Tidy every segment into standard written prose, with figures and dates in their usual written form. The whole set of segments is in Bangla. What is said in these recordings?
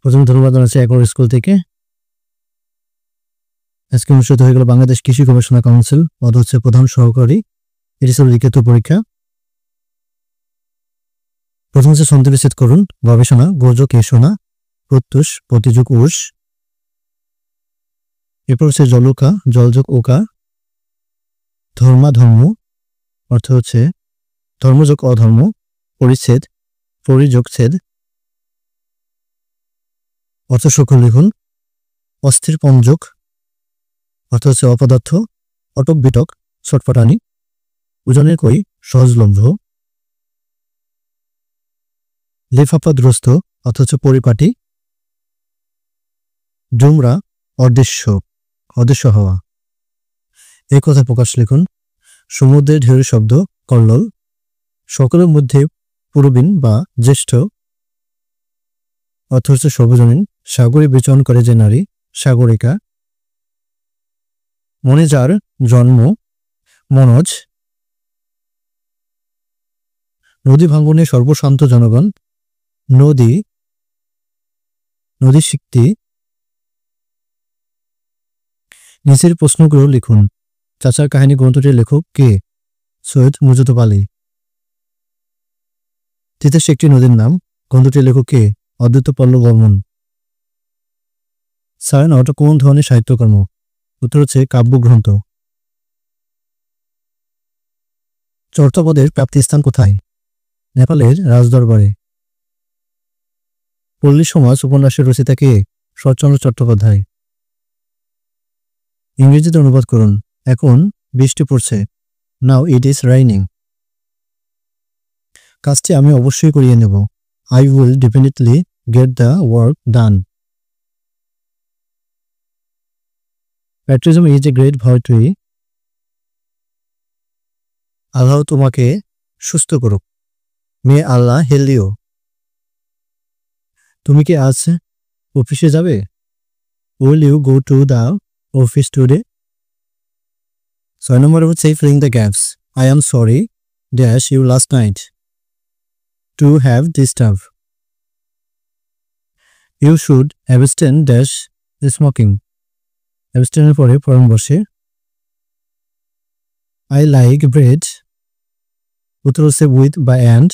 প্রথমে ধন্যবাদ জানাচ্ছি একর স্কুল থেকে। আজকে অনুষ্ঠিত হয়ে গেল বাংলাদেশ কৃষি গবেষণা কাউন্সিল, পদ হচ্ছে প্রধান সহকারী। এটি ছিল লিখিত পরীক্ষা। প্রথম হচ্ছে ছন্দ বিচ্ছেদ করুন। গবেষণা, গোযোগ এসোনা, প্রত্যুষ, প্রতিযোগ উষ। এরপর হচ্ছে জলুকা, জলযোগ ওকা। ধর্মা ধর্ম, অর্থ হচ্ছে ধর্মযোগ অধর্ম। পরিচ্ছেদ, পরিযোগ ছেদ। অর্থ সকল লিখুন। অস্থির পঞ্জক, অর্থ হচ্ছে অপদার্থ। অটক বিটক, ছটফটানি। ওজনের কই, সহজলভ্য। লেফাপাদ্রস্ত, অর্থ হচ্ছে পরিপাটি। ডুমরা, অদৃশ্য, অদৃশ্য হওয়া। এই কথা প্রকাশ লিখুন। সমুদ্রের ঢেউ শব্দ, কল্লোল। সকলের মধ্যে পুরবিন বা জ্যেষ্ঠ, অর্থ হচ্ছে সর্বজনীন। সাগরে বিচরণ করে যে নারী, সাগরিকা। মনে যার জন্ম, মনোজ। নদী ভাঙ্গনে সর্বশান্ত জনগণ, নদী, নদী সিক্তি। নিচের প্রশ্নগুলো লিখুন। চাচার কাহিনী গ্রন্থটির লেখক কে? সৈয়দ মুজতব আলী। তিতাস একটি নদীর নাম। গ্রন্থটির লেখক কে? অদ্বৈত পল্লব বর্মন। ছায়ানট কোন ধরনের সাহিত্যকর্ম? উত্তর হচ্ছে কাব্যগ্রন্থ। চর্যাপদের প্রাপ্তিস্থান কোথায়? নেপালের রাজদরবারে। পল্লী সমাজ উপন্যাসের রচয়িতা কে? শরৎচন্দ্র চট্টোপাধ্যায়। ইংরেজিতে অনুবাদ করুন। এখন বৃষ্টি পড়ছে। Now it is raining. কাজটি আমি অবশ্যই করিয়ে নেব। I will definitely get the work done. Patriotism is a great virtue. Allah তোমাকে সুস্থ করুক। May Allah help you. তুমি কি আজ অফিসে যাবে? Will you go to the office today? 6 নম্বরে হচ্ছে filling the gaps. I am sorry dash you last night to have disturb. You should abstain dash smoking. অ্যাবস্টেনের পরে পরম বসে। I like bread. উত্তর হচ্ছে উইথ বা অ্যান্ড।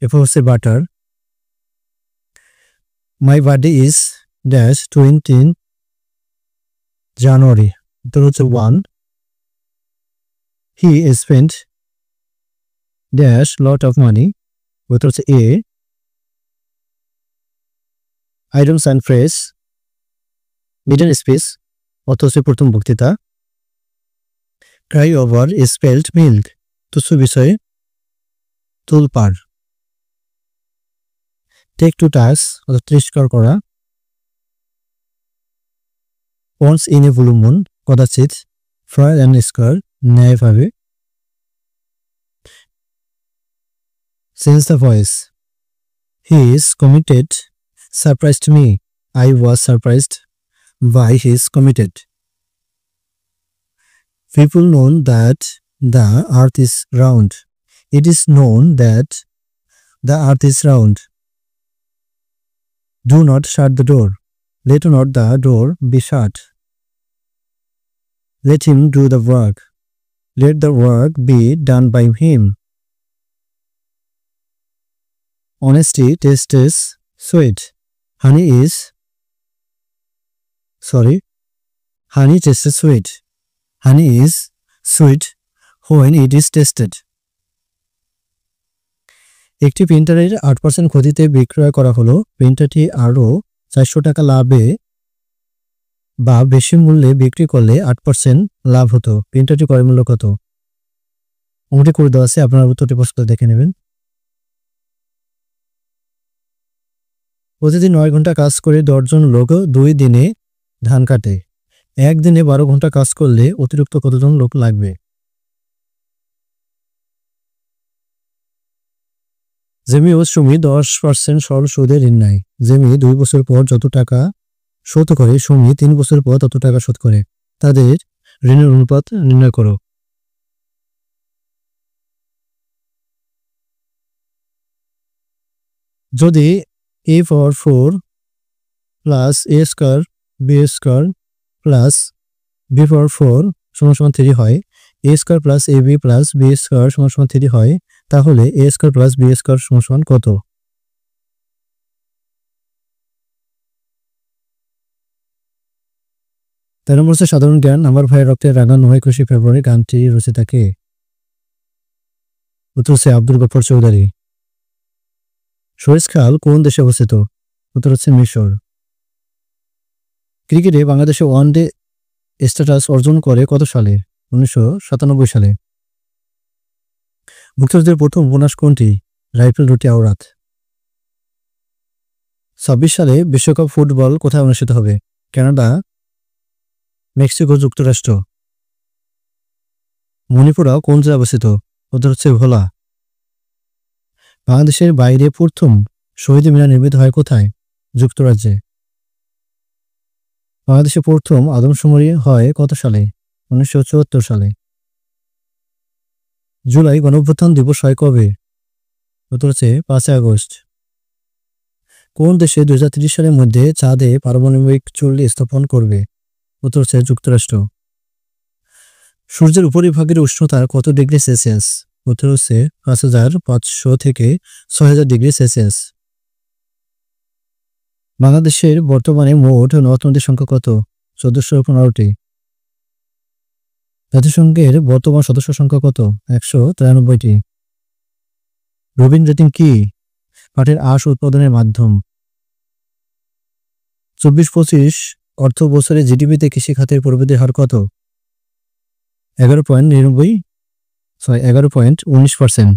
এরপর হচ্ছে butter. My birthday is dash 20 January. উত্তর হচ্ছে 1। He spent dash lot of money. উত্তর হচ্ছে এ। আইডম সাইন ফ্রেস মিডেন স্পেস, অর্থ হচ্ছে প্রথম বক্তৃতা। ক্রাই ওভার স্পেল্ড মিল্ক, তুচ্ছ বিষয়ে তুলপার। টেক টু টাস্ক, অর্থাৎ তিরস্কার করা। Once in a blue moon, কদাচিৎ। ফ্রায়ার অ্যান্ড স্কোয়ার, ন্যায়ভাবে। Change the voice. He is committed surprised me. I was surprised by his committed. People know that the earth is round. It is known that the earth is round. Do not shut the door. Let not the door be shut. Let him do the work. Let the work be done by him. Honesty tastes sweet. Honey tastes sweet. Honey is sweet when it is tasted. একটি প্রিন্টারের 8% ক্ষতিতে বিক্রয় করা হলো। প্রিন্টারটি আরও 400 টাকা লাভে বা বেশি মূল্যে বিক্রি করলে 8% লাভ হতো। প্রিন্টারটি ক্রয় মূল্য কত? অঙ্কটি করে দেওয়া আছে, আপনারা উত্তরটি প্রশ্ন দেখে নেবেন। প্রতিদিন 9 ঘন্টা কাজ করে 10 জন লোক 2 দিনে ধান কাটে। একদিনে 12 ঘন্টা কাজ করলে অতিরিক্ত কতজন লোক লাগবে? জেমি ও সুমি 10% সরল সুদে ঋণ নেয়। জেমি 2 বছর পর যত টাকা শোধ করে, সুমি 3 বছর পর তত টাকা শোধ করে। তাদের ঋণের অনুপাত নির্ণয় করো। যদি a power 4 plus A square B square plus B power 4 সমান সমান 3 হয়, A square plus A B plus B square সমান সমান 3 হয়, তাহলে A square plus B square সমান সমান কত? 13 নম্বর হচ্ছে সাধারণ জ্ঞান। আমার ভাইয়ের রক্তে রাঙা 9 ফেব্রুয়ারি গানটি রচিতা কে? উত্তর হচ্ছে আব্দুল গফফর চৌধুরী। সরিষখাল কোন দেশে অবস্থিত? উত্তর হচ্ছে মিশর। ক্রিকেটে বাংলাদেশে ওয়ানডে স্ট্যাটাস অর্জন করে কত সালে? 1997 সালে। মুক্তিযুদ্ধের প্রথম উপন্যাস কোনটি? রাইফেল রুটি আওরাত। 26 সালে বিশ্বকাপ ফুটবল কোথায় অনুষ্ঠিত হবে? কানাডা, মেক্সিকো, যুক্তরাষ্ট্র। মণিপুরা কোন জেলায় অবস্থিত? উত্তর হচ্ছে ভোলা। বাংলাদেশের বাইরে প্রথম শহীদ মিনার নির্মিত হয় কোথায়? যুক্তরাজ্যে। বাংলাদেশে প্রথম আদমশুমারি হয় কত সালে? 1974 সালে। জুলাই গণঅভ্যুত্থান দিবস হয় কবে? উত্তর হচ্ছে 5 আগস্ট। কোন দেশে 2030 সালের মধ্যে চাঁদে পারমাণবিক চুল্লি স্থাপন করবে? উত্তর হচ্ছে যুক্তরাষ্ট্র। সূর্যের উপরিভাগের উষ্ণতা কত ডিগ্রি সেলসিয়াস? উত্তর হচ্ছে 5500 থেকে 6000 ডিগ্রি সেলসিয়াস। বাংলাদেশের বর্তমানে মোট নদ নদীর সংখ্যা কত? 1415টি। জাতিসংঘের বর্তমান সদস্য সংখ্যা কত? 193টি। রবিন রেটিং কি? পাটের আঁশ উৎপাদনের মাধ্যম। 24-25 অর্থ বছরে জিডিপিতে কৃষি খাতের প্রবৃদ্ধির হার কত? 11.19%।